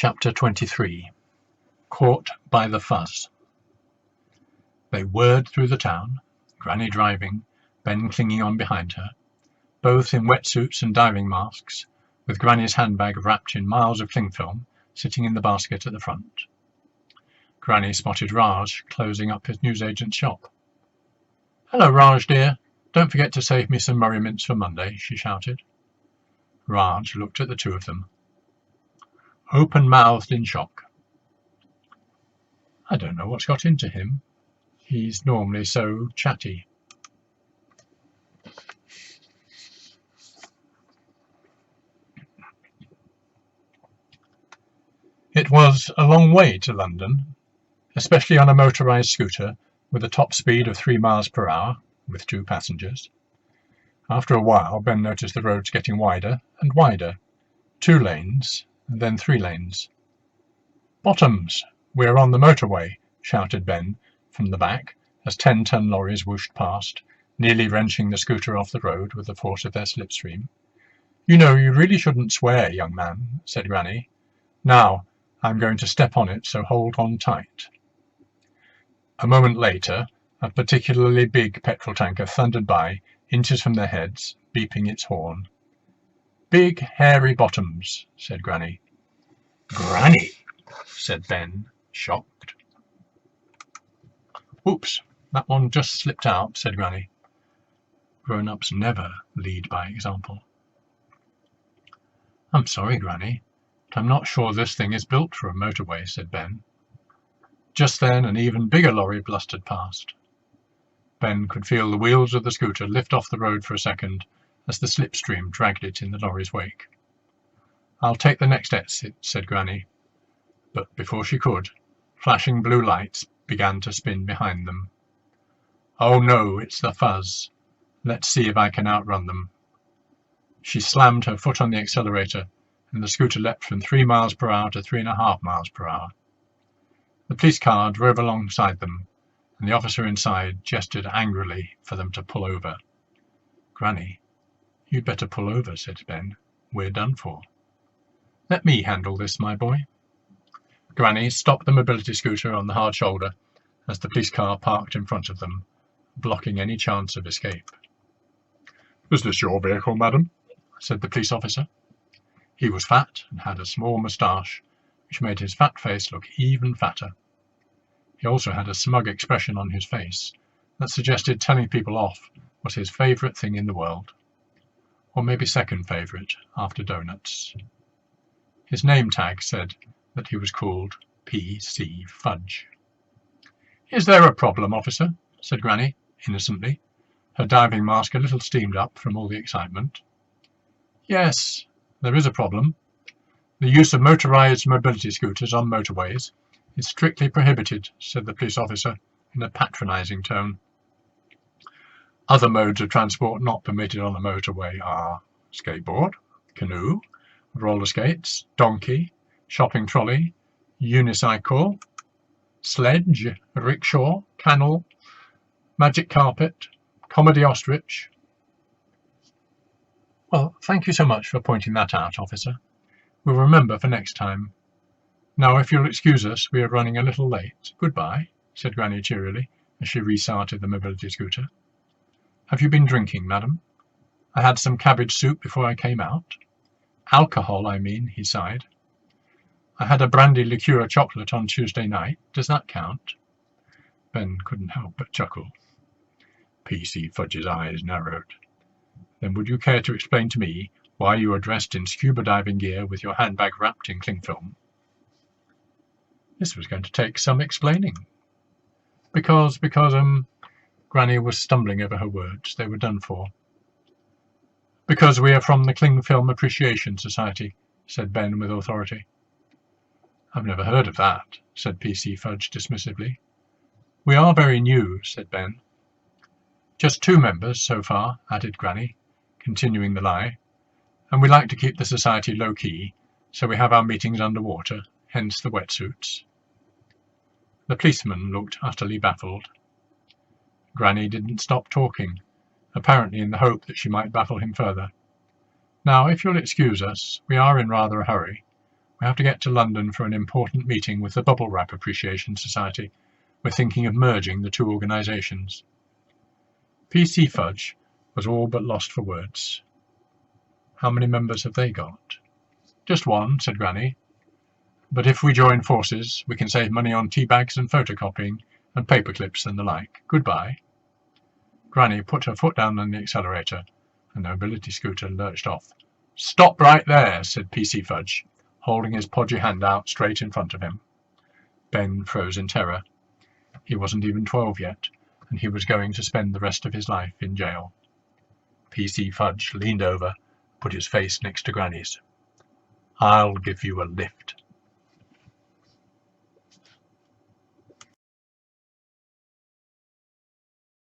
Chapter 23. Caught by the Fuzz. They whirred through the town, Granny driving, Ben clinging on behind her, both in wetsuits and diving masks, with Granny's handbag wrapped in miles of cling film sitting in the basket at the front. Granny spotted Raj closing up his newsagent's shop. "Hello, Raj, dear. Don't forget to save me some Murray mints for Monday," she shouted. Raj looked at the two of them, open-mouthed in shock. "I don't know what's got into him. He's normally so chatty." It was a long way to London, especially on a motorised scooter with a top speed of 3 miles per hour, with 2 passengers. After a while, Ben noticed the roads getting wider and wider, 2 lanes, and then 3 lanes. "Bottoms, we're on the motorway," shouted Ben from the back as 10-ton lorries whooshed past, nearly wrenching the scooter off the road with the force of their slipstream. "You know, you really shouldn't swear, young man," said Granny. "Now, I'm going to step on it, so hold on tight." A moment later, a particularly big petrol tanker thundered by, inches from their heads, beeping its horn. "Big, hairy bottoms," said Granny. "Granny," said Ben, shocked. "Oops, that one just slipped out," said Granny. Grown-ups never lead by example. "I'm sorry, Granny, but I'm not sure this thing is built for a motorway," said Ben. Just then an even bigger lorry blustered past. Ben could feel the wheels of the scooter lift off the road for a second as the slipstream dragged it in the lorry's wake. "I'll take the next exit," said Granny, but before she could, flashing blue lights began to spin behind them. "Oh no, it's the Fuzz. Let's see if I can outrun them." She slammed her foot on the accelerator, and the scooter leapt from 3 miles per hour to 3.5 miles per hour. The police car drove alongside them, and the officer inside gestured angrily for them to pull over. "Granny, you'd better pull over," said Ben. "We're done for." "Let me handle this, my boy." Granny stopped the mobility scooter on the hard shoulder as the police car parked in front of them, blocking any chance of escape. "Is this your vehicle, madam?" said the police officer. He was fat and had a small moustache, which made his fat face look even fatter. He also had a smug expression on his face that suggested telling people off was his favourite thing in the world, or maybe second favourite after donuts. His name tag said that he was called P.C. Fudge. "Is there a problem, officer?" said Granny, innocently, her diving mask a little steamed up from all the excitement. "Yes, there is a problem. The use of motorised mobility scooters on motorways is strictly prohibited," said the police officer in a patronising tone. "Other modes of transport not permitted on a motorway are skateboard, canoe, roller skates, donkey, shopping trolley, unicycle, sledge, rickshaw, canal, magic carpet, comedy ostrich." "Well, thank you so much for pointing that out, officer. We'll remember for next time. Now, if you'll excuse us, we are running a little late. Goodbye," said Granny cheerily as she restarted the mobility scooter. "Have you been drinking, madam? I had some cabbage soup before I came out." "Alcohol, I mean," he sighed. "I had a brandy liqueur chocolate on Tuesday night. Does that count?" Ben couldn't help but chuckle. P.C. Fudge's eyes narrowed. "Then would you care to explain to me why you are dressed in scuba diving gear with your handbag wrapped in cling film?" This was going to take some explaining. Because, Granny was stumbling over her words. They were done for. "Because we are from the Cling Film Appreciation Society," said Ben with authority. "I've never heard of that," said P.C. Fudge dismissively. "We are very new," said Ben. "Just 2 members so far," added Granny, continuing the lie. "And we like to keep the society low-key, so we have our meetings underwater, hence the wetsuits." The policeman looked utterly baffled. Granny didn't stop talking, apparently in the hope that she might baffle him further. "Now, if you'll excuse us, we are in rather a hurry. We have to get to London for an important meeting with the Bubble Wrap Appreciation Society. We're thinking of merging the two organisations. PC Fudge was all but lost for words. How many members have they got? Just one, said Granny. But if we join forces, we can save money on tea bags and photocopying and paper clips and the like. Goodbye. Granny put her foot down on the accelerator, and the mobility scooter lurched off. Stop right there, said PC Fudge, holding his podgy hand out straight in front of him. Ben froze in terror. He wasn't even 12 yet, and he was going to spend the rest of his life in jail. PC Fudge leaned over, put his face next to Granny's. I'll give you a lift.